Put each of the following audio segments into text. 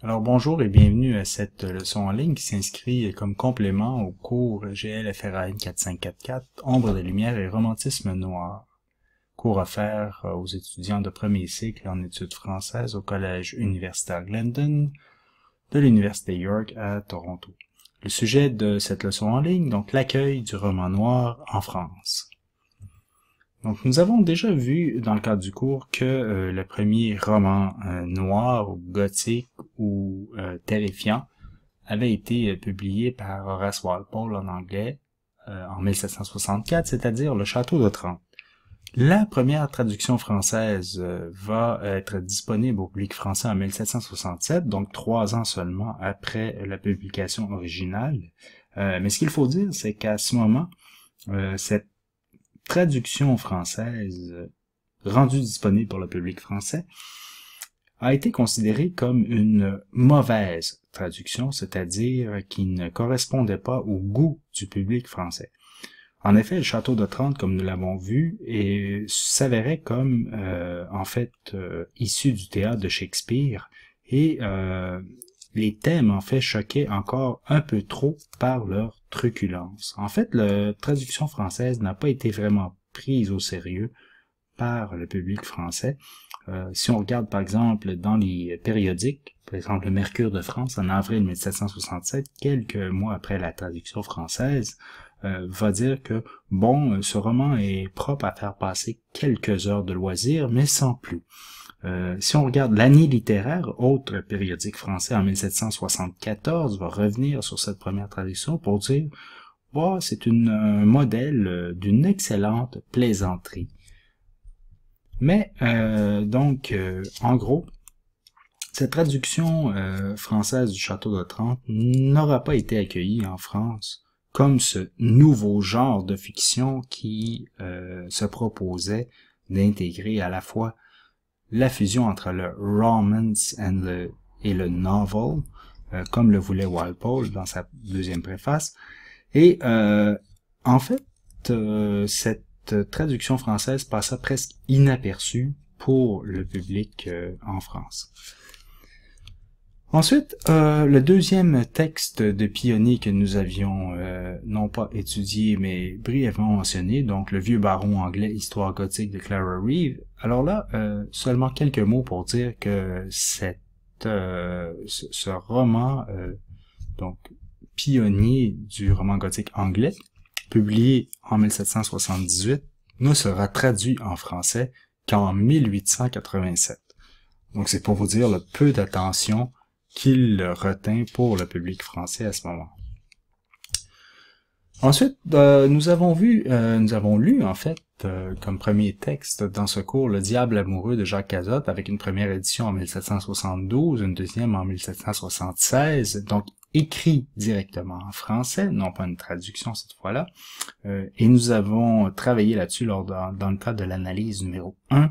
Alors bonjour et bienvenue à cette leçon en ligne qui s'inscrit comme complément au cours GLFRAN 4544, Ombre de lumière et romantisme noir, cours offert aux étudiants de premier cycle en études françaises au Collège universitaire Glendon de l'Université York à Toronto. Le sujet de cette leçon en ligne, donc l'accueil du roman noir en France. Donc, nous avons déjà vu dans le cadre du cours que le premier roman noir ou gothique ou terrifiant avait été publié par Horace Walpole en anglais en 1764, c'est-à-dire Le Château d'Otranto. La première traduction française va être disponible au public français en 1767, donc 3 ans seulement après la publication originale. Mais ce qu'il faut dire, c'est qu'à ce moment, cette traduction française rendue disponible pour le public français a été considérée comme une mauvaise traduction, c'est-à-dire qui ne correspondait pas au goût du public français. En effet, le Château d'Otranto, comme nous l'avons vu, s'avérait comme issu du théâtre de Shakespeare et les thèmes en fait choquaient encore un peu trop par leur truculence. En fait, la traduction française n'a pas été vraiment prise au sérieux par le public français. Si on regarde par exemple dans les périodiques, par exemple le Mercure de France en avril 1767, quelques mois après la traduction française, va dire que bon, ce roman est propre à faire passer quelques heures de loisirs, mais sans plus. Si on regarde l'année littéraire, autre périodique français en 1774, va revenir sur cette première traduction pour dire oh, c'est un modèle d'une excellente plaisanterie. Mais en gros, cette traduction française du Château d'Otranto n'aura pas été accueillie en France comme ce nouveau genre de fiction qui se proposait d'intégrer à la fois la fusion entre le romance et le novel, comme le voulait Walpole dans sa deuxième préface. Et en fait, cette traduction française passa presque inaperçue pour le public en France. Ensuite, le deuxième texte de pionnier que nous avions non pas étudié, mais brièvement mentionné, donc Le Vieux Baron anglais, Histoire gothique de Clara Reeve. Alors là, seulement quelques mots pour dire que ce roman, donc pionnier du roman gothique anglais, publié en 1778, ne sera traduit en français qu'en 1887. Donc c'est pour vous dire le peu d'attention qu'il retint pour le public français à ce moment. Ensuite, nous avons lu en fait comme premier texte dans ce cours Le Diable amoureux de Jacques Cazotte avec une première édition en 1772, une deuxième en 1776, donc écrit directement en français, non pas une traduction cette fois-là. Et nous avons travaillé là-dessus dans le cadre de l'analyse numéro 1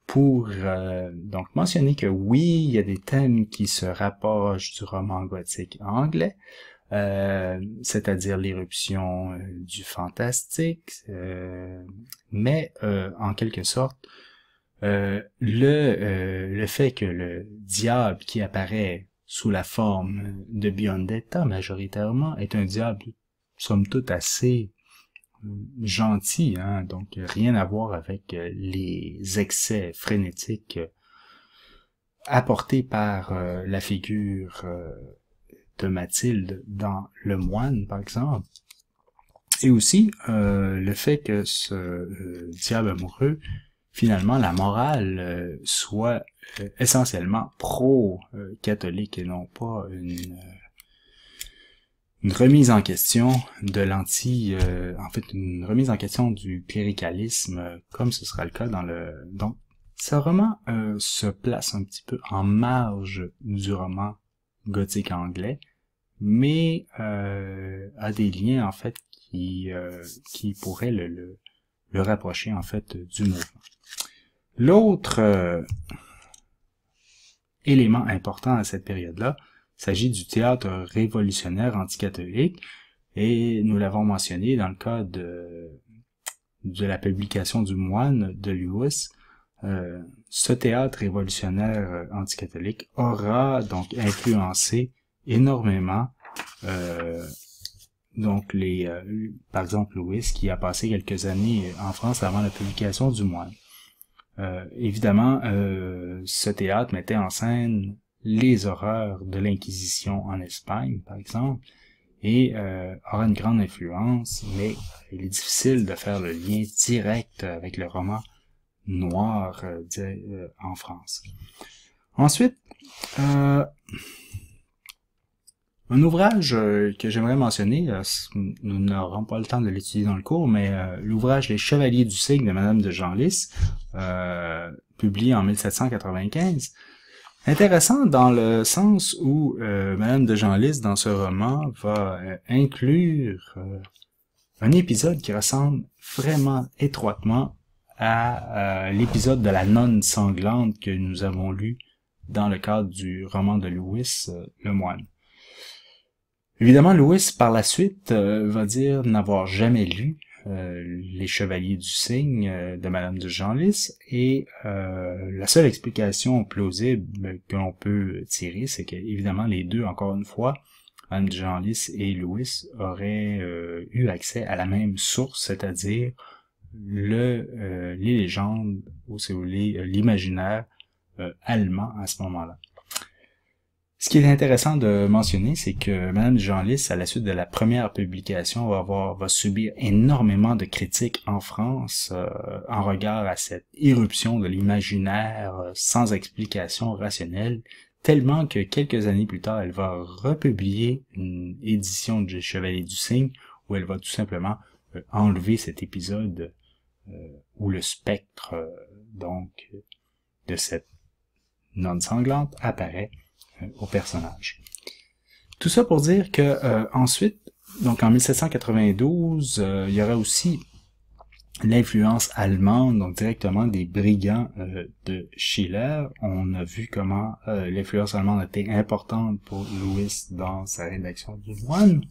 pour donc mentionner que oui, il y a des thèmes qui se rapprochent du roman gothique anglais, c'est-à-dire l'éruption du fantastique, mais en quelque sorte, le fait que le diable qui apparaît sous la forme de Biondetta majoritairement est un diable somme toute assez gentil, hein, donc rien à voir avec les excès frénétiques apportés par la figure de Mathilde dans Le Moine, par exemple, et aussi le fait que ce diable amoureux, finalement, la morale soit essentiellement pro-catholique et non pas une remise en question de une remise en question du cléricalisme, comme ce sera le cas dans le... Donc, ce roman se place un petit peu en marge du roman gothique anglais, mais a des liens, en fait, qui pourraient le rapprocher, en fait, du mouvement. L'autre élément important à cette période-là, il s'agit du théâtre révolutionnaire anticatholique, et nous l'avons mentionné dans le cas de la publication du Moine de Lewis, Ce théâtre révolutionnaire anticatholique aura donc influencé énormément donc par exemple Lewis, qui a passé quelques années en France avant la publication du Moine. Évidemment, ce théâtre mettait en scène les horreurs de l'Inquisition en Espagne, par exemple, et aura une grande influence, mais il est difficile de faire le lien direct avec le roman noir en France. Ensuite, un ouvrage que j'aimerais mentionner, nous n'aurons pas le temps de l'étudier dans le cours, mais l'ouvrage Les Chevaliers du Cygne de Madame de Genlis, publié en 1795, intéressant dans le sens où Madame de Genlis, dans ce roman, va inclure un épisode qui ressemble vraiment étroitement à l'épisode de la nonne sanglante que nous avons lu dans le cadre du roman de Lewis, Le Moine. Évidemment, Lewis, par la suite, va dire n'avoir jamais lu Les Chevaliers du Cygne de Madame de Genlis, et la seule explication plausible que l'on peut tirer, c'est que, évidemment, les deux, encore une fois, Madame de Genlis et Lewis, auraient eu accès à la même source, c'est-à-dire les légendes, ou si vous voulez, l'imaginaire allemand à ce moment-là. Ce qui est intéressant de mentionner, c'est que Madame de Genlis, à la suite de la première publication, va subir énormément de critiques en France en regard à cette irruption de l'imaginaire sans explication rationnelle, tellement que quelques années plus tard, elle va republier une édition du Chevalier du Cygne où elle va tout simplement enlever cet épisode où le spectre donc de cette nonne sanglante apparaît au personnage. Tout ça pour dire que ensuite, donc en 1792, il y aura aussi l'influence allemande, donc directement des brigands de Schiller. On a vu comment l'influence allemande était importante pour Lewis dans sa rédaction du Moine,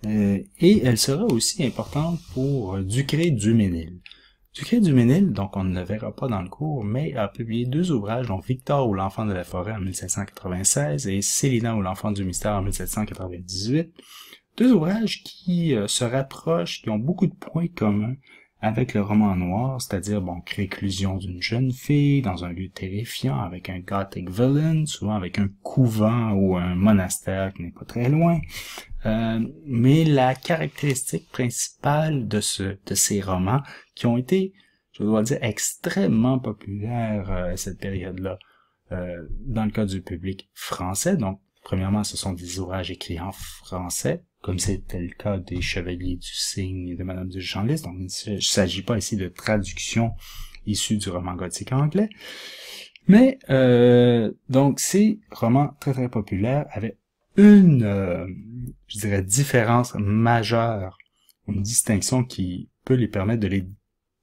et elle sera aussi importante pour Ducré-Duménil. Ducré-Duménil, donc on ne le verra pas dans le cours, mais a publié deux ouvrages, donc Victor ou l'enfant de la forêt en 1796 et Célina ou l'enfant du mystère en 1798. Deux ouvrages qui se rapprochent, qui ont beaucoup de points communs avec le roman noir, c'est-à-dire, bon, réclusion d'une jeune fille dans un lieu terrifiant avec un gothic villain, souvent avec un couvent ou un monastère qui n'est pas très loin. Mais la caractéristique principale de ces romans, qui ont été, je dois dire, extrêmement populaires à cette période-là, dans le cas du public français. Donc, premièrement, ce sont des ouvrages écrits en français, comme c'était le cas des Chevaliers du Cygne et de Madame de Genlis. Donc, il ne s'agit pas ici de traduction issue du roman gothique anglais. Mais, donc, ces romans très très populaires avaient une, je dirais, différence majeure, une distinction qui peut les permettre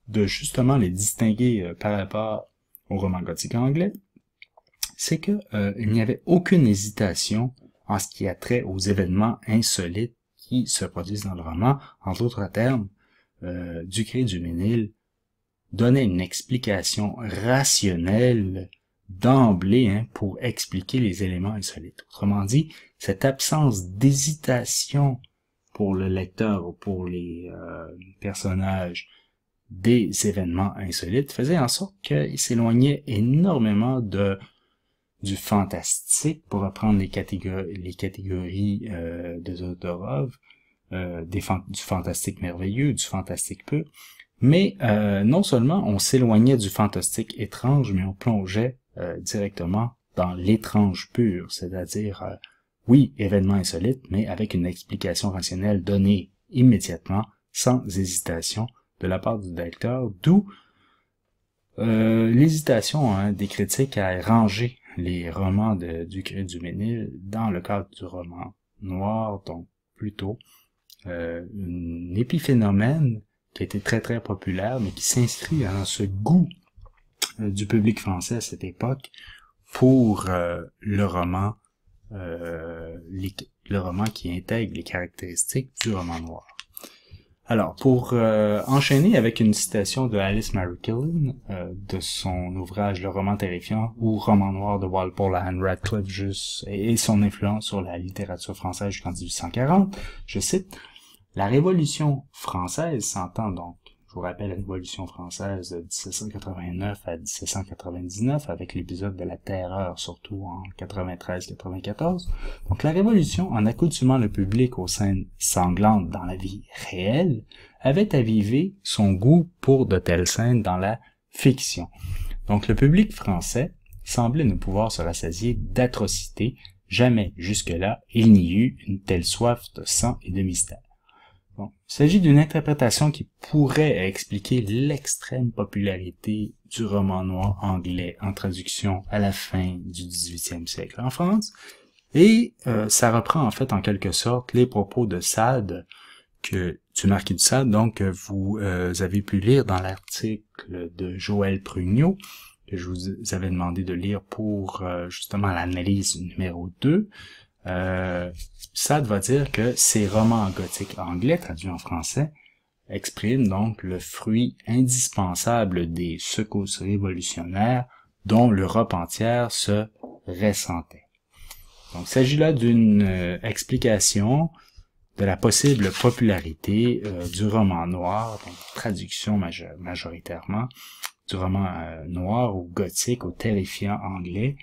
de justement les distinguer par rapport au roman gothique anglais, c'est que il n'y avait aucune hésitation en ce qui a trait aux événements insolites qui se produisent dans le roman. En d'autres termes, Ducré-Duménil donnait une explication rationnelle d'emblée pour expliquer les éléments insolites. Autrement dit, cette absence d'hésitation pour le lecteur ou pour les personnages des événements insolites faisait en sorte qu'il s'éloignait énormément du fantastique, pour reprendre les catégories de Todorov, du fantastique merveilleux, du fantastique pur, mais non seulement on s'éloignait du fantastique étrange, mais on plongeait directement dans l'étrange pur, c'est-à-dire, oui, événement insolite, mais avec une explication rationnelle donnée immédiatement, sans hésitation, de la part du lecteur, d'où l'hésitation des critiques à ranger les romans de Ducré-Duménil dans le cadre du roman noir, donc plutôt un épiphénomène qui a été très très populaire, mais qui s'inscrit dans ce goût du public français à cette époque pour le roman qui intègre les caractéristiques du roman noir. Alors, pour enchaîner avec une citation de Alice Mary Killen, de son ouvrage Le roman terrifiant ou roman noir de Walpole à Anne Radcliffe et son influence sur la littérature française jusqu'en 1840, je cite, « La Révolution française s'entend donc, je vous rappelle la Révolution française de 1789 à 1799, avec l'épisode de la Terreur, surtout en 93-94. Donc la Révolution, en accoutumant le public aux scènes sanglantes dans la vie réelle, avait avivé son goût pour de telles scènes dans la fiction. Donc le public français semblait ne pouvoir se rassasier d'atrocités. Jamais jusque-là il n'y eut une telle soif de sang et de mystère. Bon, il s'agit d'une interprétation qui pourrait expliquer l'extrême popularité du roman noir anglais en traduction à la fin du 18e siècle en France, et ça reprend en fait en quelque sorte les propos de Sade, du Marquis de Sade, donc que vous avez pu lire dans l'article de Joël Prugneau, que je vous avais demandé de lire pour justement l'analyse numéro 2. Sade va dire que ces romans gothiques anglais, traduits en français, expriment donc le fruit indispensable des secousses révolutionnaires dont l'Europe entière se ressentait. Donc, il s'agit là d'une explication de la possible popularité du roman noir, donc traduction majoritairement, du roman noir ou gothique ou terrifiant anglais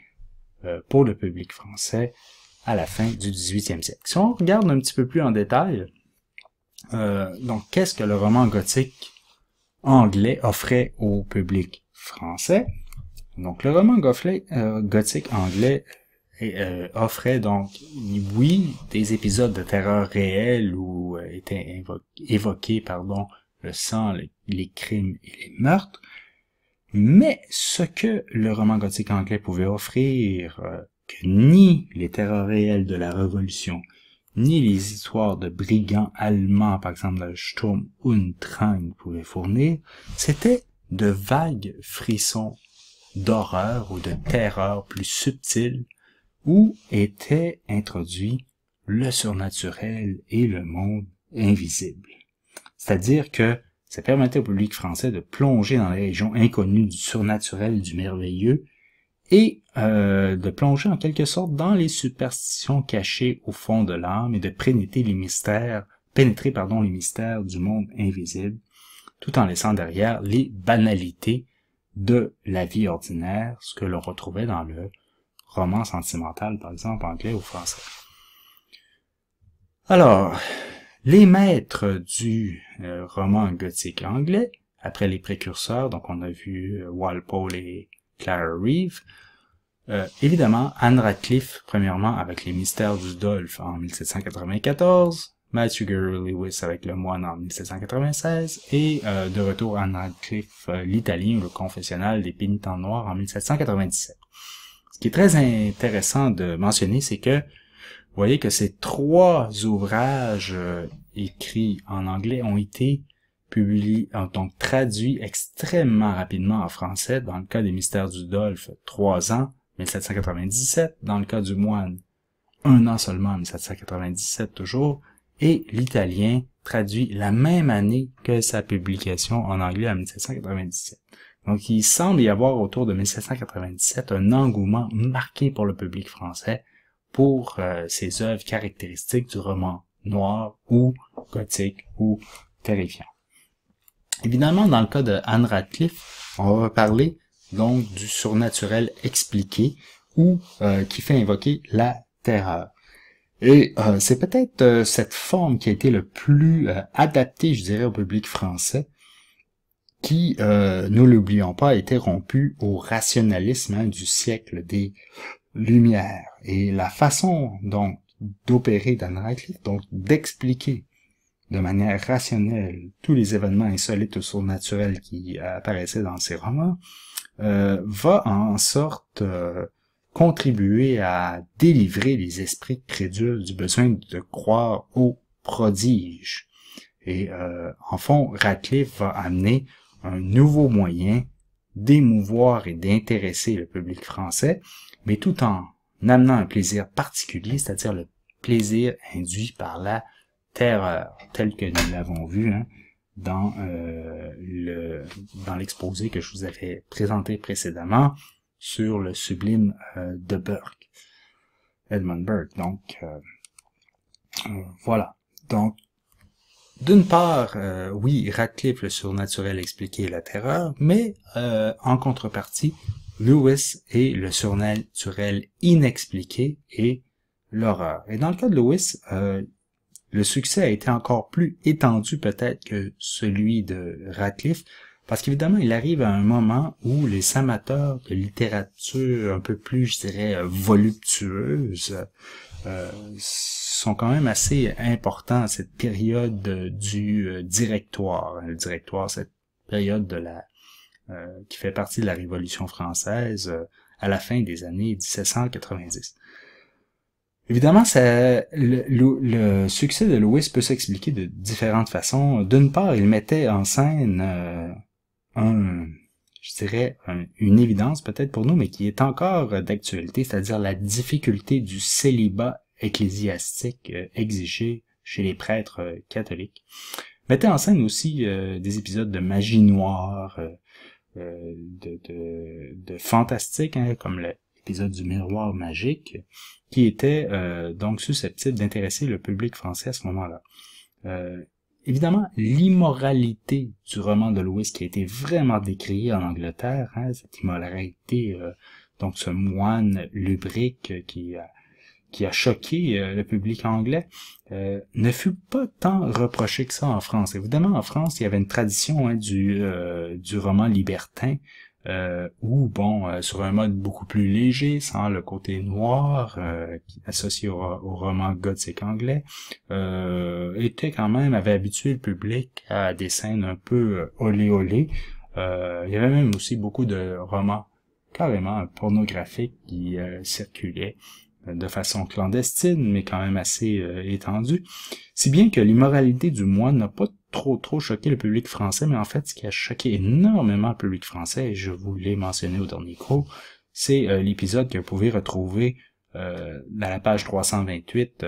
pour le public français à la fin du 18e siècle. Si on regarde un petit peu plus en détail, donc qu'est-ce que le roman gothique anglais offrait au public français? Donc le roman gothique anglais offrait donc, oui, des épisodes de terreur réels où étaient évoqués le sang, les crimes et les meurtres, mais ce que le roman gothique anglais pouvait offrir, que ni les terreurs réelles de la Révolution, ni les histoires de brigands allemands, par exemple le Sturm und Drang, pouvaient fournir, c'était de vagues frissons d'horreur ou de terreur plus subtils, où étaient introduits le surnaturel et le monde invisible. C'est-à-dire que ça permettait au public français de plonger dans les régions inconnues du surnaturel et du merveilleux, et de plonger en quelque sorte dans les superstitions cachées au fond de l'âme et de pénétrer les mystères du monde invisible, tout en laissant derrière les banalités de la vie ordinaire, ce que l'on retrouvait dans le roman sentimental, par exemple, anglais ou français. Alors, les maîtres du roman gothique anglais, après les précurseurs, donc on a vu Walpole et Clara Reeve, évidemment, Anne Radcliffe, premièrement, avec Les Mystères du Dolphe en 1794, Matthew Gary Lewis avec Le Moine en 1796, et de retour Anne Radcliffe, l'Italien ou le confessionnal des pénitents noirs en 1797. Ce qui est très intéressant de mentionner, c'est que vous voyez que ces trois ouvrages écrits en anglais ont été publiés, donc traduits extrêmement rapidement en français. Dans le cas des Mystères du Dolphe, 3 ans, 1797. Dans le cas du Moine, 1 an seulement, 1797 toujours. Et l'italien traduit la même année que sa publication en anglais en 1797. Donc il semble y avoir autour de 1797 un engouement marqué pour le public français pour ces œuvres caractéristiques du roman noir ou gothique ou terrifiant. Évidemment, dans le cas de Anne Radcliffe, on va parler donc du surnaturel expliqué ou qui fait invoquer la terreur. Et c'est peut-être cette forme qui a été le plus adaptée, je dirais, au public français, qui, nous l'oublions pas, a été rompu au rationalisme du siècle des Lumières. Et la façon donc d'opérer d'Anne Radcliffe, donc d'expliquer de manière rationnelle tous les événements insolites ou surnaturels qui apparaissaient dans ses romans, va en sorte contribuer à délivrer les esprits crédules du besoin de croire aux prodiges. Et en fond, Radcliffe va amener un nouveau moyen d'émouvoir et d'intéresser le public français, mais tout en amenant un plaisir particulier, c'est-à-dire le plaisir induit par la terreur, tel que nous l'avons vu dans l'exposé que je vous avais présenté précédemment sur le sublime de Burke, Edmund Burke. Donc voilà. Donc d'une part, oui, Radcliffe, le surnaturel expliqué la terreur, mais en contrepartie, Lewis et le surnaturel inexpliqué et l'horreur. Et dans le cas de Lewis, le succès a été encore plus étendu peut-être que celui de Radcliffe, parce qu'évidemment, il arrive à un moment où les amateurs de littérature un peu plus, je dirais, voluptueuse, sont quand même assez importants à cette période du directoire. Le directoire, cette période de qui fait partie de la Révolution française à la fin des années 1790. Évidemment, le succès de Lewis peut s'expliquer de différentes façons. D'une part, il mettait en scène une évidence peut-être pour nous, mais qui est encore d'actualité, c'est-à-dire la difficulté du célibat ecclésiastique exigé chez les prêtres catholiques. Mettait en scène aussi des épisodes de magie noire, de fantastique, comme l'épisode du miroir magique, qui était donc susceptible d'intéresser le public français à ce moment-là. Évidemment, l'immoralité du roman de Lewis qui a été vraiment décriée en Angleterre, cette immoralité, donc ce moine lubrique qui a choqué le public anglais, ne fut pas tant reproché que ça en France. Évidemment, en France, il y avait une tradition du roman libertin, où, sur un mode beaucoup plus léger, sans le côté noir, associé au roman gothique anglais, avait habitué le public à des scènes un peu olé olé. Il y avait même aussi beaucoup de romans carrément pornographiques qui circulaient de façon clandestine, mais quand même assez étendue. Si bien que l'immoralité du moine n'a pas trop choqué le public français, mais en fait, ce qui a choqué énormément le public français, et je vous l'ai mentionné au dernier cours, c'est l'épisode que vous pouvez retrouver à la page 328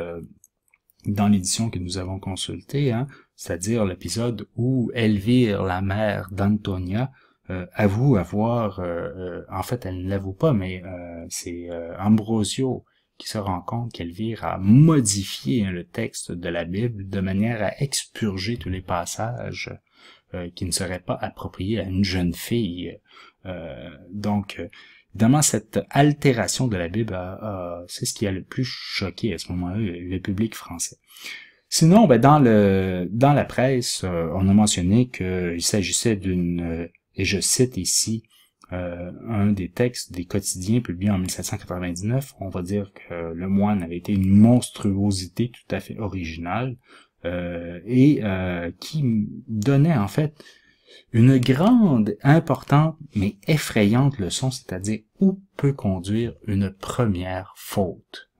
dans l'édition que nous avons consultée, c'est-à-dire l'épisode où Elvire, la mère d'Antonia, avoue avoir, en fait, elle ne l'avoue pas, mais c'est Ambrosio qui se rend compte qu'Elvire a modifié le texte de la Bible de manière à expurger tous les passages qui ne seraient pas appropriés à une jeune fille. Donc, évidemment, cette altération de la Bible, c'est ce qui a le plus choqué à ce moment-là le public français. Sinon, dans la presse, on a mentionné qu'il s'agissait d'une, et je cite ici, un des textes des quotidiens publiés en 1799, on va dire que Le Moine avait été une monstruosité tout à fait originale et qui donnait en fait une grande, importante, mais effrayante leçon, c'est-à-dire où peut conduire une première faute.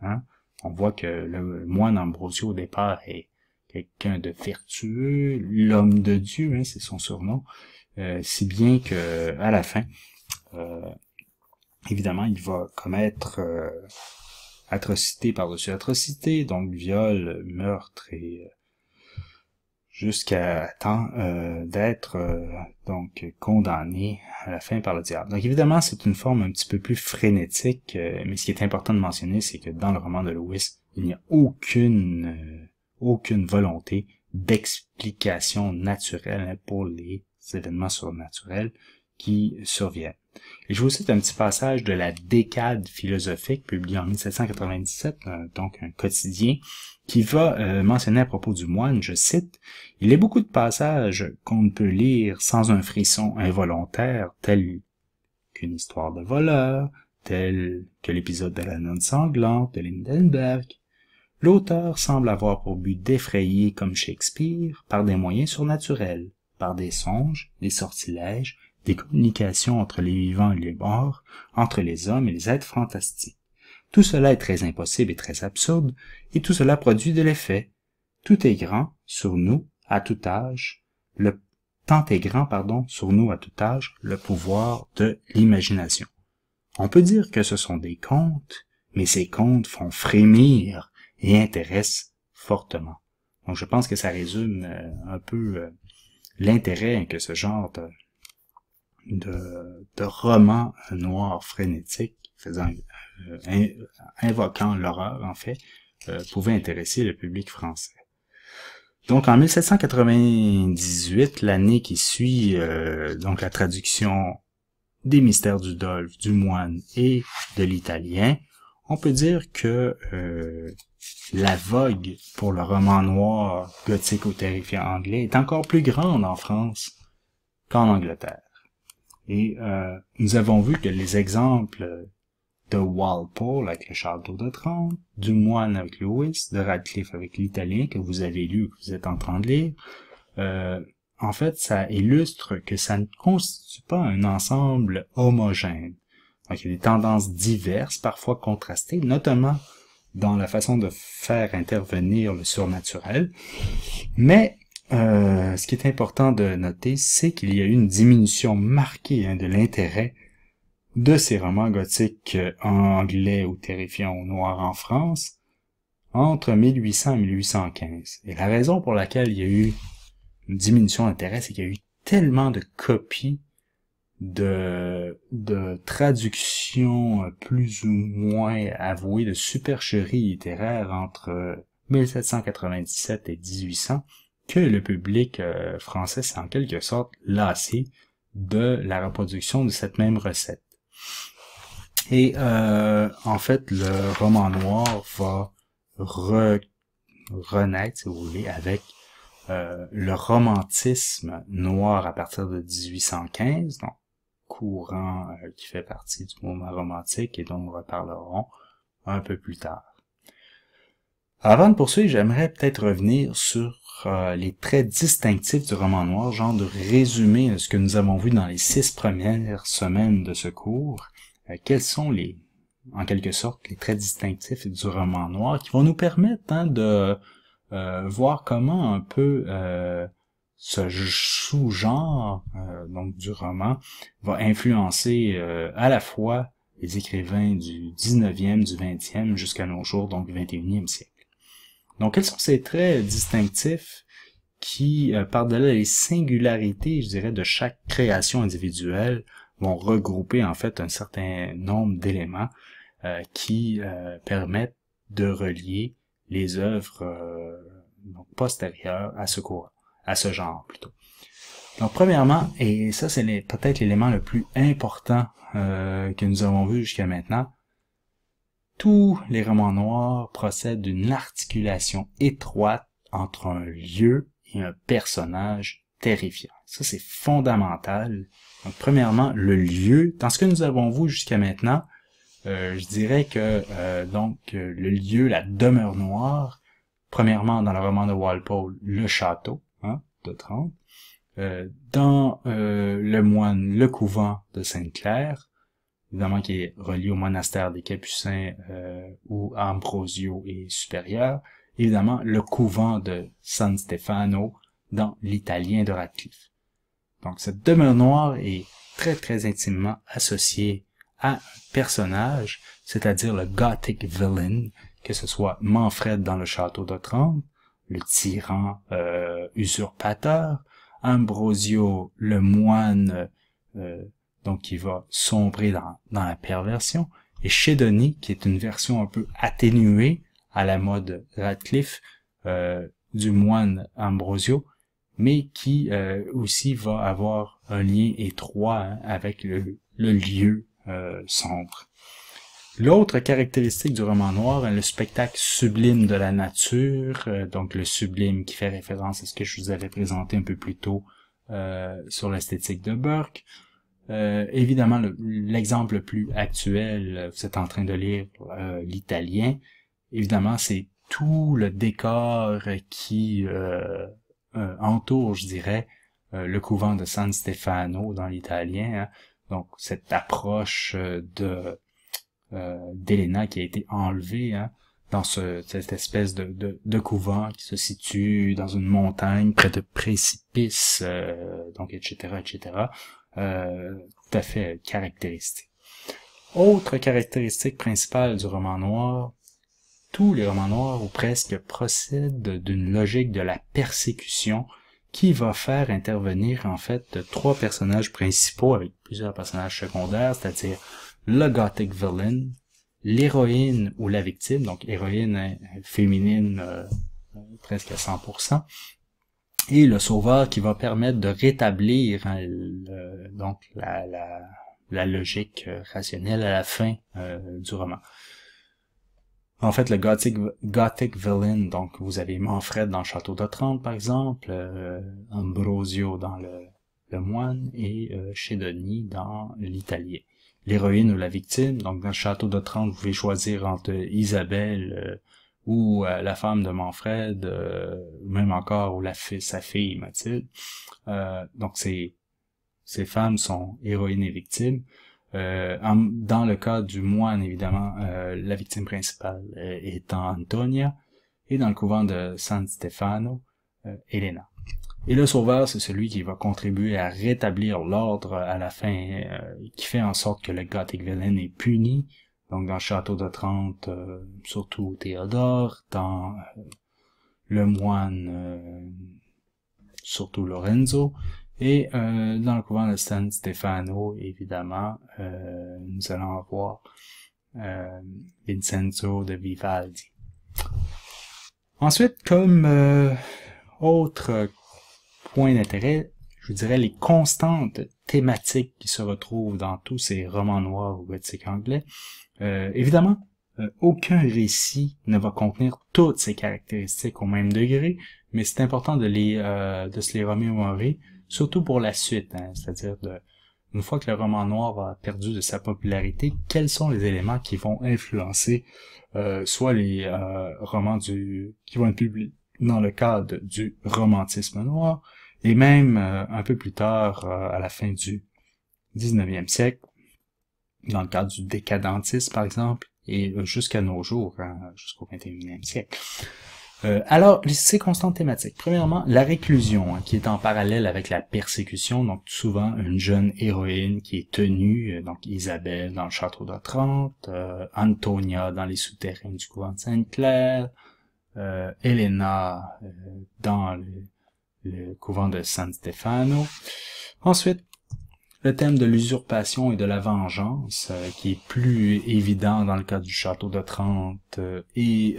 On voit que le moine Ambrosio au départ est quelqu'un de vertueux, l'homme de Dieu, c'est son surnom, si bien que à la fin, évidemment, il va commettre atrocité par-dessus atrocité, donc viol, meurtre et jusqu'à temps d'être donc condamné à la fin par le diable. Donc évidemment, c'est une forme un petit peu plus frénétique, mais ce qui est important de mentionner, c'est que dans le roman de Lewis, il n'y a aucune volonté d'explication naturelle pour les événements surnaturels qui surviennent. Et je vous cite un petit passage de la Décade philosophique, publié en 1797, donc un quotidien, qui va mentionner à propos du moine, je cite, « Il y a beaucoup de passages qu'on ne peut lire sans un frisson involontaire, tel qu'une histoire de voleur, tel que l'épisode de la nonne sanglante de Lindenberg. L'auteur semble avoir pour but d'effrayer comme Shakespeare par des moyens surnaturels, par des songes, des sortilèges, des communications entre les vivants et les morts, entre les hommes et les êtres fantastiques. Tout cela est très impossible et très absurde, et tout cela produit de l'effet. Tout est grand sur nous à tout âge, tant est grand, sur nous à tout âge, le pouvoir de l'imagination. On peut dire que ce sont des contes, mais ces contes font frémir et intéressent fortement. Donc je pense que ça résume un peu l'intérêt que ce genre de roman noir frénétique, invoquant l'horreur en fait, pouvait intéresser le public français. Donc en 1798, l'année qui suit donc la traduction des Mystères du Dolphe, du Moine et de l'Italien, on peut dire que la vogue pour le roman noir gothique ou terrifiant anglais est encore plus grande en France qu'en Angleterre. Et nous avons vu que les exemples de Walpole avec le Château d'Otranto, du Moine avec Lewis, de Radcliffe avec l'Italien que vous avez lu, que vous êtes en train de lire, en fait, ça illustre que ça ne constitue pas un ensemble homogène. Donc, il y a des tendances diverses, parfois contrastées, notamment dans la façon de faire intervenir le surnaturel. Mais ce qui est important de noter, c'est qu'il y a eu une diminution marquée de l'intérêt de ces romans gothiques anglais ou terrifiants ou noirs en France entre 1800 et 1815. Et la raison pour laquelle il y a eu une diminution d'intérêt, c'est qu'il y a eu tellement de copies de traductions plus ou moins avouées, de supercheries littéraires entre 1797 et 1800, que le public français s'est en quelque sorte lassé de la reproduction de cette même recette. Et en fait, le roman noir va renaître, si vous voulez, avec le romantisme noir à partir de 1815, donc courant qui fait partie du mouvement romantique et dont nous reparlerons un peu plus tard. Avant de poursuivre, j'aimerais peut-être revenir sur les traits distinctifs du roman noir, genre de résumé ce que nous avons vu dans les 6 premières semaines de ce cours. Quels sont en quelque sorte, les traits distinctifs du roman noir qui vont nous permettre de voir comment un peu ce sous-genre donc du roman va influencer à la fois les écrivains du 19e, du 20e jusqu'à nos jours, donc du 21e siècle. Donc, quels sont ces traits distinctifs qui, par-delà les singularités, je dirais, de chaque création individuelle, vont regrouper en fait un certain nombre d'éléments qui permettent de relier les œuvres donc postérieures à ce genre plutôt. Donc premièrement, et ça c'est peut-être l'élément le plus important que nous avons vu jusqu'à maintenant, tous les romans noirs procèdent d'une articulation étroite entre un lieu et un personnage terrifiant. Ça c'est fondamental. Donc premièrement, le lieu, dans ce que nous avons vu jusqu'à maintenant, je dirais que le lieu, la demeure noire, premièrement dans le roman de Walpole, le château d'Otranto, dans le Moine, le couvent de Sainte-Claire, évidemment qui est relié au monastère des Capucins où Ambrosio est supérieur, évidemment le couvent de San Stefano dans l'Italien de Radcliffe. Donc cette demeure noire est très très intimement associée à un personnage, c'est-à-dire le Gothic villain, que ce soit Manfred dans le château d'Otranto, le tyran usurpateur, Ambrosio le moine donc qui va sombrer dans la perversion, et Chédoni qui est une version un peu atténuée à la mode Radcliffe du moine Ambrosio, mais qui aussi va avoir un lien étroit avec le lieu sombre. L'autre caractéristique du roman noir est le spectacle sublime de la nature, donc le sublime qui fait référence à ce que je vous avais présenté un peu plus tôt sur l'esthétique de Burke. Évidemment, l'exemple le plus actuel, vous êtes en train de lire l'Italien, évidemment c'est tout le décor qui entoure, je dirais, le couvent de San Stefano dans l'Italien, donc cette approche d'Elena qui a été enlevée dans cette espèce de couvent qui se situe dans une montagne près de précipices, donc etc. Tout à fait caractéristique. Autre caractéristique principale du roman noir, tous les romans noirs ou presque procèdent d'une logique de la persécution qui va faire intervenir en fait trois personnages principaux avec plusieurs personnages secondaires, c'est-à-dire le gothic villain, l'héroïne ou la victime, donc héroïne féminine presque à 100%, et le sauveur qui va permettre de rétablir donc la logique rationnelle à la fin du roman. En fait, le gothic villain, donc vous avez Manfred dans le Château d'Otrante, par exemple, Ambrosio dans le Moine et Chédoni dans l'Italien. L'héroïne ou la victime, donc dans le Château d'Otrante, vous pouvez choisir entre Isabelle ou la femme de Manfred, même encore, ou sa fille Mathilde. Donc ces femmes sont héroïnes et victimes. Dans le cas du moine, évidemment, la victime principale étant Antonia, et dans le couvent de San Stefano, Elena. Et le sauveur, c'est celui qui va contribuer à rétablir l'ordre à la fin, qui fait en sorte que le gothic villain est puni. Donc dans le Château d'Otrante, surtout Théodore, dans le moine, surtout Lorenzo, et dans le couvent de San Stefano, évidemment, nous allons avoir Vincenzo de Vivaldi. Ensuite, comme autre point d'intérêt, je dirais les constantes thématiques qui se retrouvent dans tous ces romans noirs ou gothiques anglais. Évidemment, aucun récit ne va contenir toutes ces caractéristiques au même degré, mais c'est important de se les remémorer, surtout pour la suite, hein, c'est-à-dire une fois que le roman noir a perdu de sa popularité, quels sont les éléments qui vont influencer soit les romans qui vont être publiés dans le cadre du romantisme noir, et même un peu plus tard, à la fin du 19e siècle, dans le cadre du décadentisme par exemple, et jusqu'à nos jours, hein, jusqu'au 21e siècle. Alors, ces constantes thématiques. Premièrement, la réclusion, hein, qui est en parallèle avec la persécution, donc souvent une jeune héroïne qui est tenue, donc Isabelle dans le Château d'Otrante, Antonia dans les souterrains du couvent de Sainte-Claire, Elena dans le couvent de San Stefano. Ensuite, le thème de l'usurpation et de la vengeance, qui est plus évident dans le cas du Château d'Otrante et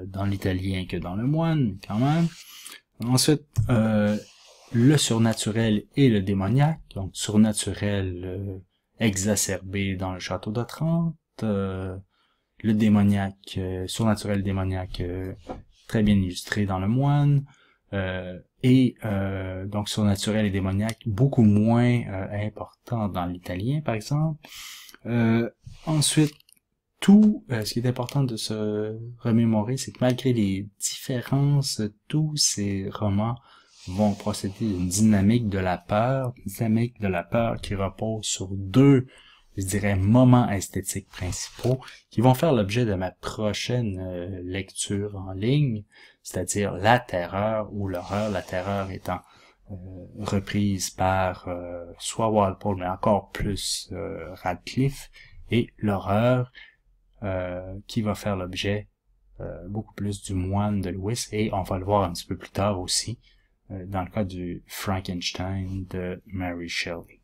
dans l'Italien que dans le Moine, quand même. Ensuite, le surnaturel et le démoniaque, donc surnaturel exacerbé dans le Château d'Otrante, le démoniaque, surnaturel démoniaque très bien illustré dans le Moine, donc surnaturel et démoniaque beaucoup moins important dans l'italien par exemple. Ensuite, ce qui est important de se remémorer, c'est que malgré les différences, tous ces romans vont procéder d'une dynamique de la peur, qui repose sur deux, je dirais, moments esthétiques principaux qui vont faire l'objet de ma prochaine lecture en ligne, c'est-à-dire la terreur ou l'horreur, la terreur étant reprise par soit Walpole, mais encore plus Radcliffe, et l'horreur qui va faire l'objet beaucoup plus du Moine de Lewis, et on va le voir un petit peu plus tard aussi, dans le cas du Frankenstein de Mary Shelley.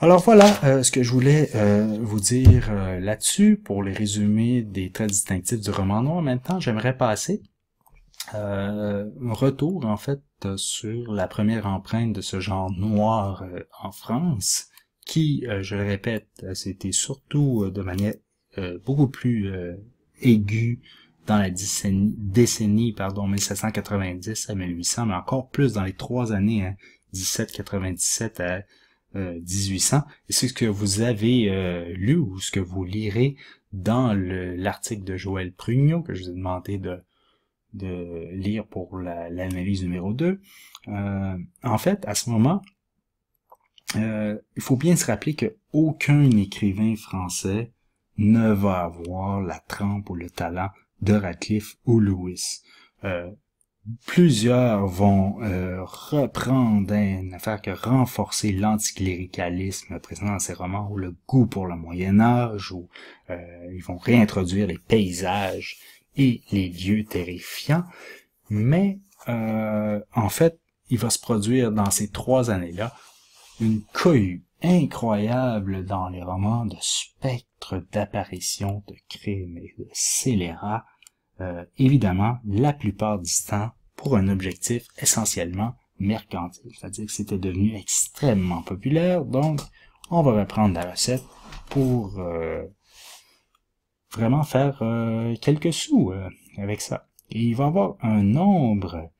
Alors voilà ce que je voulais vous dire là-dessus pour les résumés des traits distinctifs du roman noir. Maintenant, j'aimerais passer un retour en fait sur la première empreinte de ce genre noir en France, qui, je le répète, c'était surtout de manière beaucoup plus aiguë dans la décennie 1790 à 1800, mais encore plus dans les 3 années, hein, 1797 à 1800, et c'est ce que vous avez lu ou ce que vous lirez dans l'article de Joël Prugno que je vous ai demandé de lire pour l'analyse numéro 2. En fait, à ce moment, il faut bien se rappeler que aucun écrivain français ne va avoir la trempe ou le talent de Radcliffe ou Lewis. Plusieurs vont reprendre une affaire que renforcer l'anticléricalisme présent dans ces romans, ou le goût pour le Moyen-Âge, ou ils vont réintroduire les paysages et les lieux terrifiants. Mais en fait, il va se produire dans ces 3 années-là une cohue incroyable dans les romans de spectres, d'apparitions, de crimes et de scélérats, évidemment, la plupart du temps, pour un objectif essentiellement mercantile. C'est-à-dire que c'était devenu extrêmement populaire, donc on va reprendre la recette pour vraiment faire quelques sous avec ça. Et il va y avoir un nombre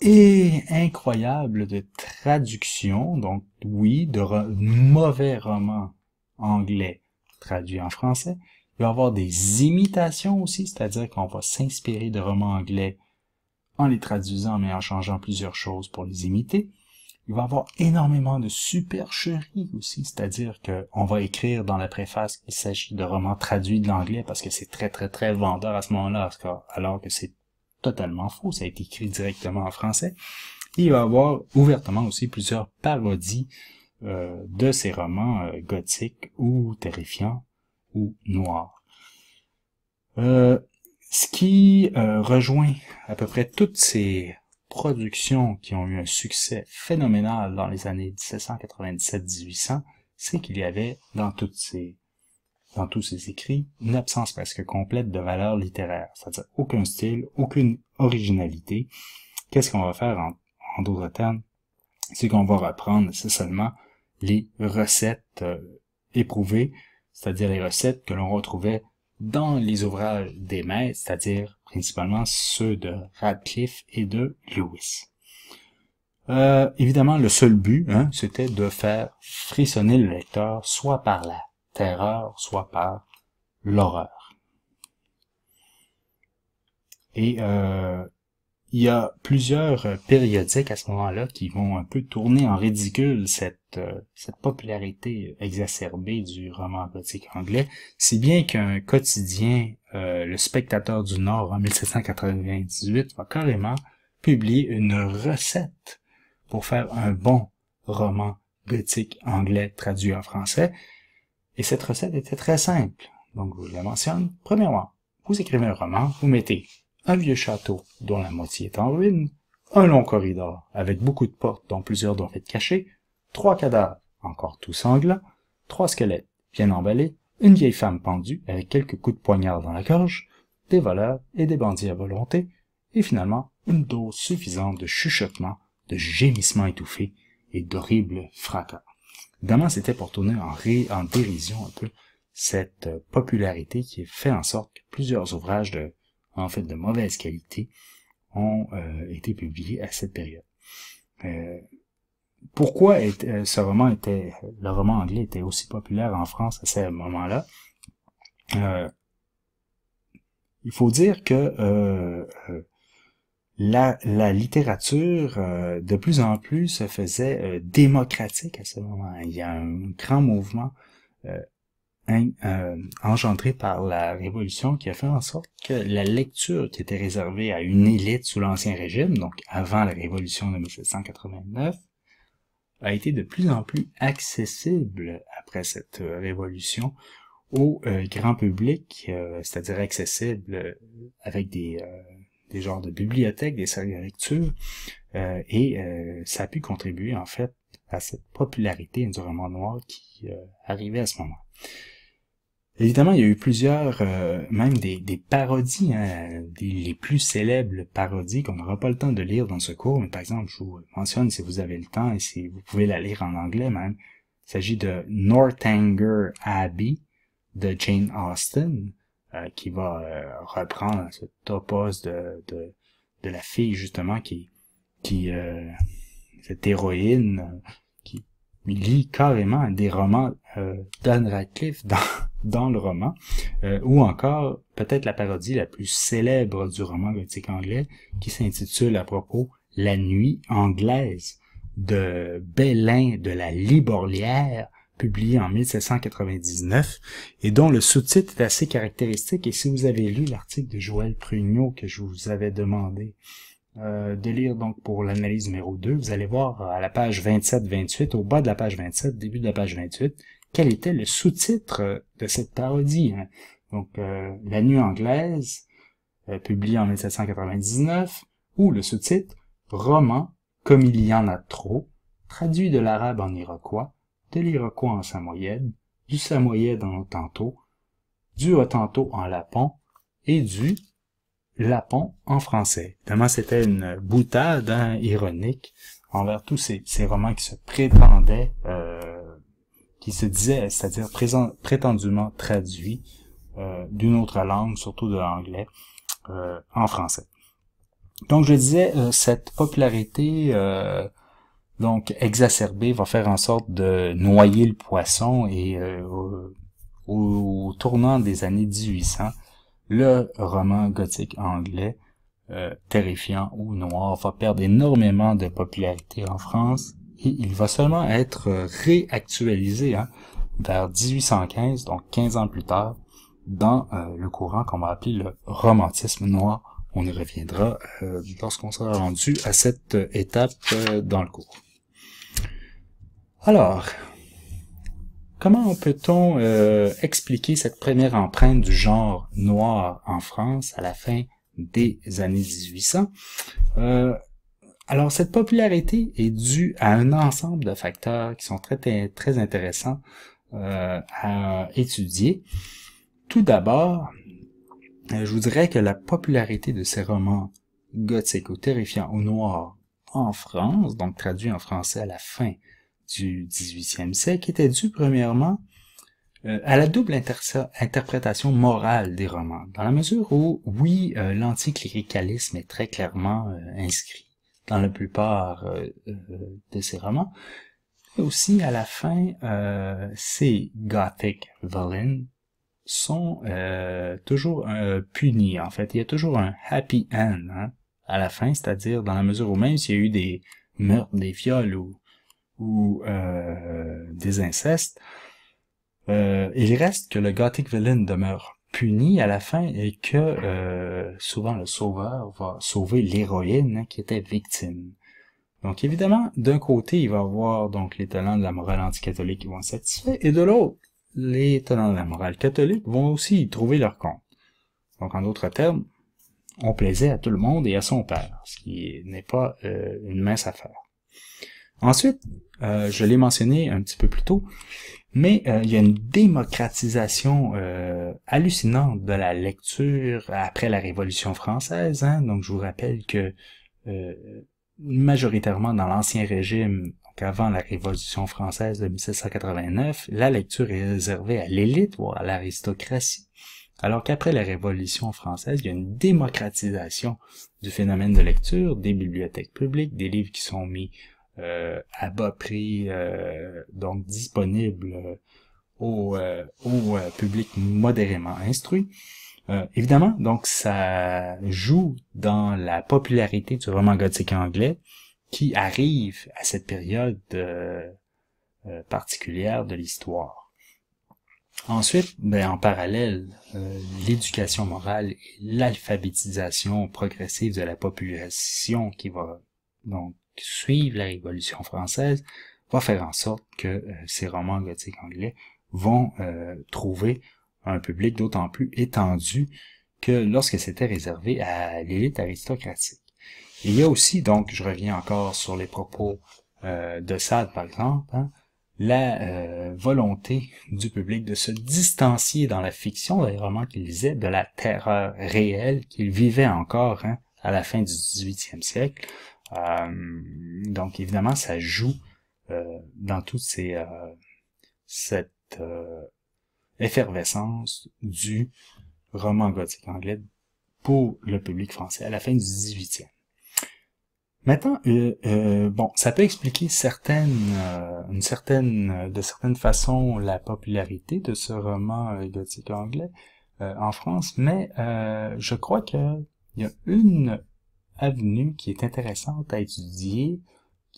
incroyable de traductions, donc oui, de mauvais romans anglais traduits en français. Il va y avoir des imitations aussi, c'est-à-dire qu'on va s'inspirer de romans anglais en les traduisant mais en changeant plusieurs choses pour les imiter. Il va y avoir énormément de supercherie aussi, c'est-à-dire qu'on va écrire dans la préface qu'il s'agit de romans traduits de l'anglais parce que c'est très très très vendeur à ce moment-là, alors que c'est totalement faux, ça a été écrit directement en français. Et il va y avoir ouvertement aussi plusieurs parodies de ces romans gothiques ou terrifiants ou noirs. Ce qui rejoint à peu près toutes ces productions qui ont eu un succès phénoménal dans les années 1797-1800, c'est qu'il y avait dans tous ces écrits une absence presque complète de valeur littéraire, c'est-à-dire aucun style, aucune originalité. Qu'est-ce qu'on va faire en d'autres termes? C'est qu'on va reprendre seulement les recettes éprouvées, c'est-à-dire les recettes que l'on retrouvait dans les ouvrages des maîtres, c'est-à-dire principalement ceux de Radcliffe et de Lewis. Évidemment, le seul but, c'était de faire frissonner le lecteur, soit par la terreur, soit par l'horreur. Et il y a plusieurs périodiques à ce moment-là qui vont un peu tourner en ridicule cette popularité exacerbée du roman gothique anglais, si bien qu'un quotidien, le Spectateur du Nord en 1798, va carrément publier une recette pour faire un bon roman gothique anglais traduit en français. Et cette recette était très simple. Donc, je la mentionne. Premièrement, vous écrivez un roman, vous mettez un vieux château dont la moitié est en ruine, un long corridor avec beaucoup de portes dont plusieurs doivent être cachées, 3 cadavres encore tout sanglants, 3 squelettes bien emballés, une vieille femme pendue avec quelques coups de poignard dans la gorge, des voleurs et des bandits à volonté, et finalement une dose suffisante de chuchotements, de gémissements étouffés et d'horribles fracas. Évidemment, c'était pour tourner en dérision un peu cette popularité qui fait en sorte que plusieurs ouvrages de mauvaise qualité ont été publiés à cette période. Pourquoi le roman anglais était aussi populaire en France à ce moment-là? Il faut dire que la littérature de plus en plus se faisait démocratique à ce moment. Il y a un grand mouvement engendré par la Révolution qui a fait en sorte que la lecture qui était réservée à une élite sous l'Ancien Régime, donc avant la Révolution de 1789, a été de plus en plus accessible après cette révolution au grand public, c'est-à-dire accessible avec des genres de bibliothèques, des salles de lecture, et ça a pu contribuer en fait à cette popularité du roman noir qui arrivait à ce moment. Évidemment, il y a eu plusieurs, même des parodies, les plus célèbres parodies qu'on n'aura pas le temps de lire dans ce cours, mais par exemple, je vous mentionne si vous avez le temps et si vous pouvez la lire en anglais même. Il s'agit de Northanger Abbey de Jane Austen, qui va reprendre ce topos de la fille justement qui cette héroïne qui lit carrément des romans d'Anne Radcliffe dans le roman, ou encore peut-être la parodie la plus célèbre du roman gothique anglais qui s'intitule à propos La nuit anglaise de Belin de la Liborlière publié en 1799 et dont le sous-titre est assez caractéristique. Et si vous avez lu l'article de Joël Prugnot que je vous avais demandé de lire donc pour l'analyse numéro 2, vous allez voir à la page 27-28, au bas de la page 27, début de la page 28, quel était le sous-titre de cette parodie. Hein. Donc, La Nuit anglaise, publié en 1799, ou le sous-titre « Roman, comme il y en a trop », traduit de l'arabe en iroquois, de l'iroquois en samoyède, du samoyède en hottentot, du hottentot en lapon et du lapon en français. Évidemment, c'était une boutade ironique envers tous ces romans qui se prétendaient, qui se disaient, c'est-à-dire prétendument traduits d'une autre langue, surtout de l'anglais, en français. Donc, je disais, cette popularité donc exacerbée va faire en sorte de noyer le poisson et au tournant des années 1800, le roman gothique anglais, terrifiant ou noir, va perdre énormément de popularité en France et il va seulement être réactualisé vers 1815, donc 15 ans plus tard, dans le courant qu'on va appeler le romantisme noir. On y reviendra lorsqu'on sera rendu à cette étape dans le cours. Alors, comment peut-on expliquer cette première empreinte du genre noir en France à la fin des années 1800? Alors, cette popularité est due à un ensemble de facteurs qui sont très intéressants à étudier. Tout d'abord, je vous dirais que la popularité de ces romans gothiques ou terrifiants ou noirs en France, donc traduits en français à la fin du 18e siècle, était due premièrement à la double interprétation morale des romans, dans la mesure où, oui, l'anticléricalisme est très clairement inscrit dans la plupart de ces romans, mais aussi à la fin, ces gothic villains sont toujours punis. En fait, il y a toujours un happy end à la fin, c'est-à-dire dans la mesure où même s'il y a eu des meurtres, des viols ou des incestes, il reste que le gothic villain demeure puni à la fin et que souvent le sauveur va sauver l'héroïne qui était victime. Donc évidemment, d'un côté, il va y avoir donc les tenants de la morale anticatholique qui vont être satisfaits, et de l'autre, les tenants de la morale catholique vont aussi y trouver leur compte. Donc en d'autres termes, on plaisait à tout le monde et à son père, ce qui n'est pas une mince affaire. Ensuite, je l'ai mentionné un petit peu plus tôt, mais il y a une démocratisation hallucinante de la lecture après la Révolution française. Donc je vous rappelle que majoritairement dans l'Ancien Régime, donc avant la Révolution française de 1789, la lecture est réservée à l'élite, voire à l'aristocratie. Alors qu'après la Révolution française, il y a une démocratisation du phénomène de lecture, des bibliothèques publiques, des livres qui sont mis à bas prix, donc disponibles au public modérément instruit. Évidemment, donc ça joue dans la popularité du roman gothique anglais qui arrive à cette période particulière de l'histoire. Ensuite, en parallèle, l'éducation morale et l'alphabétisation progressive de la population qui va donc suivre la Révolution française va faire en sorte que ces romans gothiques anglais vont trouver un public d'autant plus étendu que lorsque c'était réservé à l'élite aristocratique. Et il y a aussi, donc, je reviens encore sur les propos de Sade, par exemple, la volonté du public de se distancier dans la fiction des romans qu'il lisait de la terreur réelle qu'il vivait encore à la fin du 18e siècle. Donc, évidemment, ça joue dans toute cette effervescence du roman gothique anglais pour le public français à la fin du 18e. Maintenant, ça peut expliquer de certaines façons la popularité de ce roman gothique anglais en France, mais je crois qu'il y a une avenue qui est intéressante à étudier,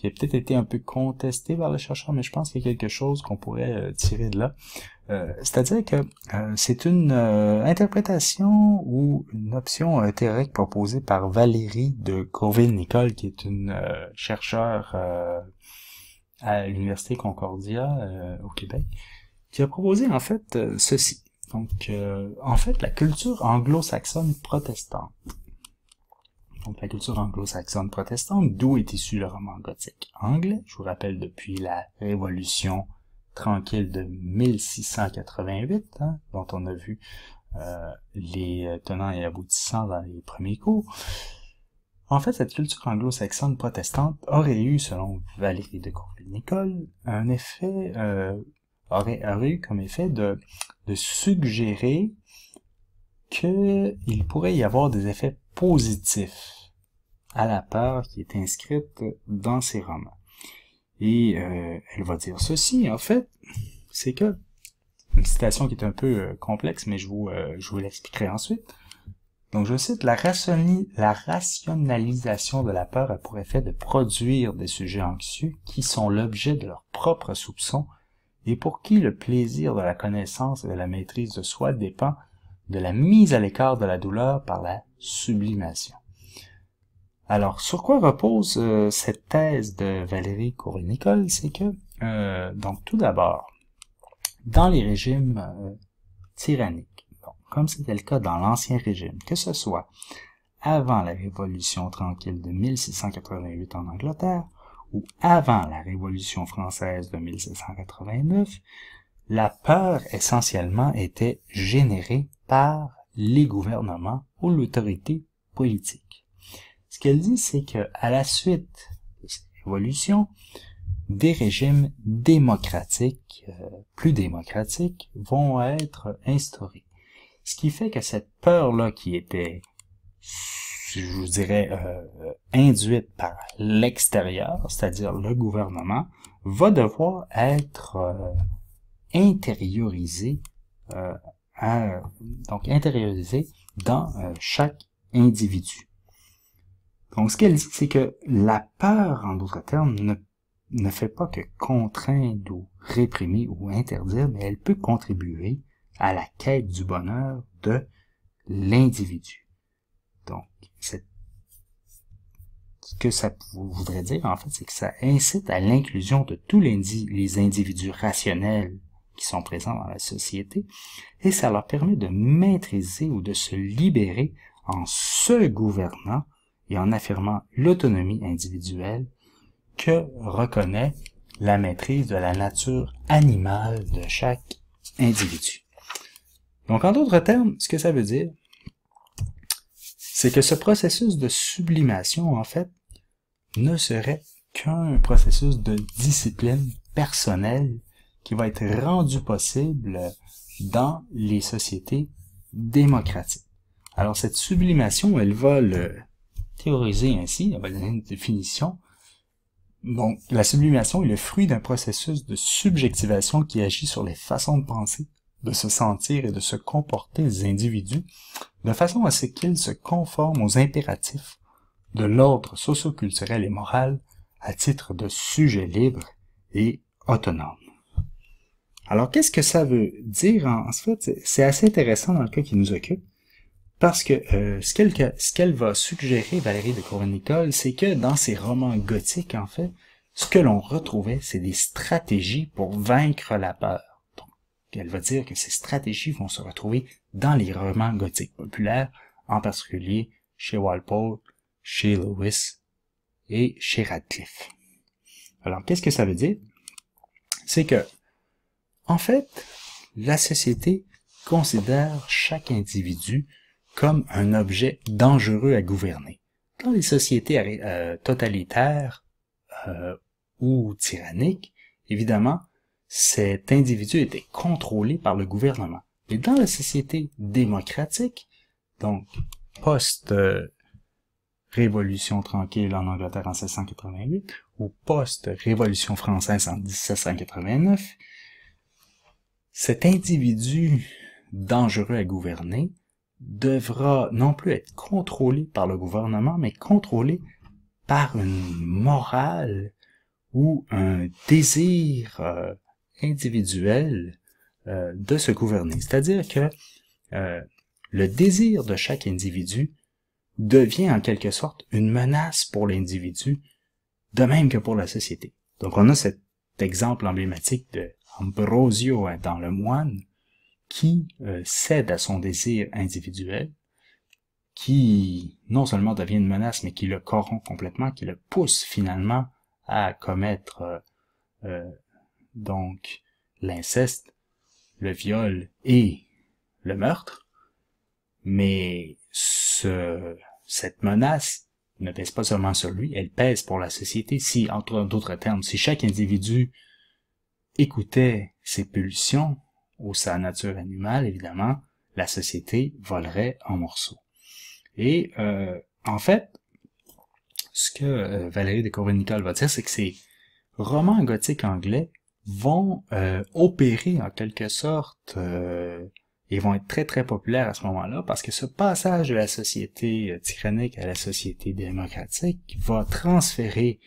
qui a peut-être été un peu contesté par le chercheur, mais je pense qu'il y a quelque chose qu'on pourrait tirer de là. C'est-à-dire que c'est une interprétation ou une option théorique proposée par Valérie de Courville-Nicole, qui est une chercheure à l'Université Concordia au Québec, qui a proposé en fait ceci. Donc, en fait, la culture anglo-saxonne protestante. Donc, la culture anglo-saxonne protestante, d'où est issu le roman gothique anglais. Je vous rappelle, depuis la Révolution tranquille de 1688, dont on a vu les tenants et aboutissants dans les premiers cours. En fait, cette culture anglo-saxonne protestante aurait eu, selon Valérie de Courville-Nicole, un effet, aurait eu comme effet de suggérer qu'il pourrait y avoir des effets positifs à la peur qui est inscrite dans ces romans. Et elle va dire ceci, en fait, c'est que, une citation qui est un peu complexe, mais je vous l'expliquerai ensuite. Donc, je cite, la rationalisation de la peur a pour effet de produire des sujets anxieux qui sont l'objet de leurs propres soupçons et pour qui le plaisir de la connaissance et de la maîtrise de soi dépend de la mise à l'écart de la douleur par la sublimation. Alors, sur quoi repose cette thèse de Valérie Courville-Nicole? C'est que, donc tout d'abord, dans les régimes tyranniques, comme c'était le cas dans l'Ancien Régime, que ce soit avant la Révolution tranquille de 1688 en Angleterre ou avant la Révolution française de 1789, la peur essentiellement était générée par les gouvernements ou l'autorité politique. Ce qu'elle dit, c'est que à la suite de cette révolution, des régimes démocratiques, plus démocratiques, vont être instaurés. Ce qui fait que cette peur-là qui était, je vous dirais, induite par l'extérieur, c'est-à-dire le gouvernement, va devoir être intériorisée, donc intériorisée dans chaque individu. Donc, ce qu'elle dit, c'est que la peur, en d'autres termes, ne fait pas que contraindre ou réprimer ou interdire, mais elle peut contribuer à la quête du bonheur de l'individu. Donc, ce que ça voudrait dire, en fait, c'est que ça incite à l'inclusion de tous les individus rationnels qui sont présents dans la société, et ça leur permet de maîtriser ou de se libérer en se gouvernant et en affirmant l'autonomie individuelle que reconnaît la maîtrise de la nature animale de chaque individu. Donc, en d'autres termes, ce que ça veut dire, c'est que ce processus de sublimation, en fait, ne serait qu'un processus de discipline personnelle qui va être rendu possible dans les sociétés démocratiques. Alors, cette sublimation, elle va le théoriser ainsi, elle va donner une définition. Donc, la sublimation est le fruit d'un processus de subjectivation qui agit sur les façons de penser, de se sentir et de se comporter des individus, de façon à ce qu'ils se conforment aux impératifs de l'ordre socio-culturel et moral à titre de sujet libre et autonome. Alors, qu'est-ce que ça veut dire? En fait, c'est assez intéressant dans le cas qui nous occupe, parce que ce qu'elle va suggérer, Valérie de Courville-Nicole, c'est que dans ces romans gothiques, en fait, ce que l'on retrouvait, c'est des stratégies pour vaincre la peur. Donc, elle va dire que ces stratégies vont se retrouver dans les romans gothiques populaires, en particulier chez Walpole, chez Lewis et chez Radcliffe. Alors, qu'est-ce que ça veut dire? C'est que, en fait, la société considère chaque individu comme un objet dangereux à gouverner. Dans les sociétés totalitaires ou tyranniques, évidemment, cet individu était contrôlé par le gouvernement. Mais dans la société démocratique, donc post-Révolution tranquille en Angleterre en 1788 ou post-Révolution française en 1789, cet individu dangereux à gouverner devra non plus être contrôlé par le gouvernement, mais contrôlé par une morale ou un désir individuel de se gouverner. C'est-à-dire que le désir de chaque individu devient en quelque sorte une menace pour l'individu, de même que pour la société. Donc on a cet exemple emblématique de Ambrosio dans Le Moine, qui cède à son désir individuel, qui non seulement devient une menace, mais qui le corrompt complètement, qui le pousse finalement à commettre donc l'inceste, le viol et le meurtre. Mais cette menace ne pèse pas seulement sur lui, elle pèse pour la société. Si, entre d'autres termes, si chaque individu écoutait ses pulsions ou sa nature animale, évidemment, la société volerait en morceaux. Et en fait, ce que Valérie de Courville-Nicolle va dire, c'est que ces romans gothiques anglais vont opérer en quelque sorte et vont être très très populaires à ce moment-là parce que ce passage de la société tyrannique à la société démocratique va transférer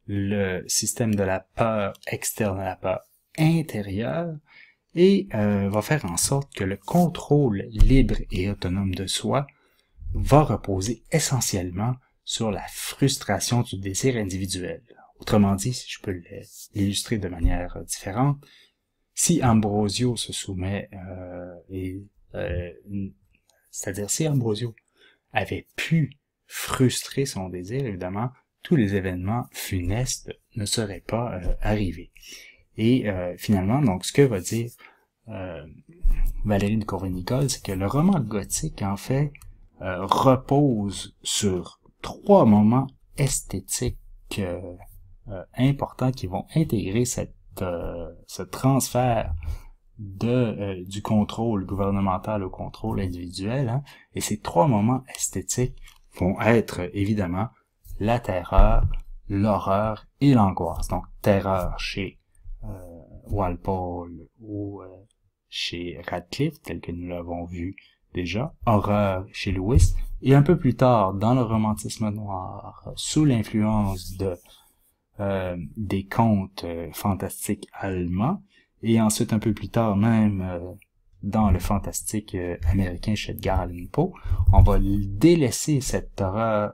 le système de la peur externe à la peur intérieure et va faire en sorte que le contrôle libre et autonome de soi va reposer essentiellement sur la frustration du désir individuel. Autrement dit, si je peux l'illustrer de manière différente, si Ambrosio se soumet, c'est-à-dire si Ambrosio avait pu frustrer son désir, évidemment, tous les événements funestes ne seraient pas arrivés. Et finalement, donc, ce que va dire Valérie de Courville-Nicolle, c'est que le roman gothique, en fait, repose sur 3 moments esthétiques importants qui vont intégrer ce transfert du contrôle gouvernemental au contrôle individuel, hein, et ces 3 moments esthétiques vont être évidemment la terreur, l'horreur et l'angoisse. Donc terreur chez Walpole ou chez Radcliffe, tel que nous l'avons vu déjà, horreur chez Lewis, et un peu plus tard, dans le romantisme noir, sous l'influence des contes fantastiques allemands, et ensuite un peu plus tard même dans le fantastique américain chez Edgar Allan Poe, on va délaisser cette terreur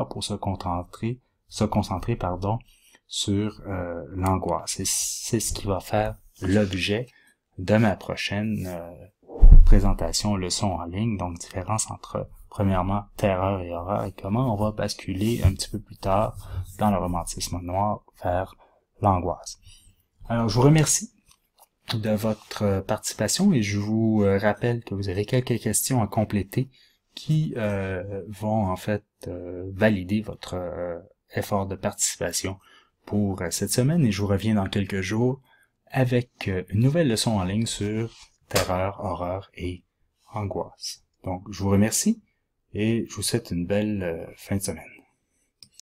pour se concentrer sur l'angoisse. Et c'est ce qui va faire l'objet de ma prochaine présentation leçon en ligne, donc différence entre premièrement terreur et horreur et comment on va basculer un petit peu plus tard dans le romantisme noir vers l'angoisse. Alors je vous remercie de votre participation et je vous rappelle que vous avez quelques questions à compléter qui vont en fait valider votre effort de participation pour cette semaine et je vous reviens dans quelques jours avec une nouvelle leçon en ligne sur terreur, horreur et angoisse. Donc, je vous remercie et je vous souhaite une belle fin de semaine.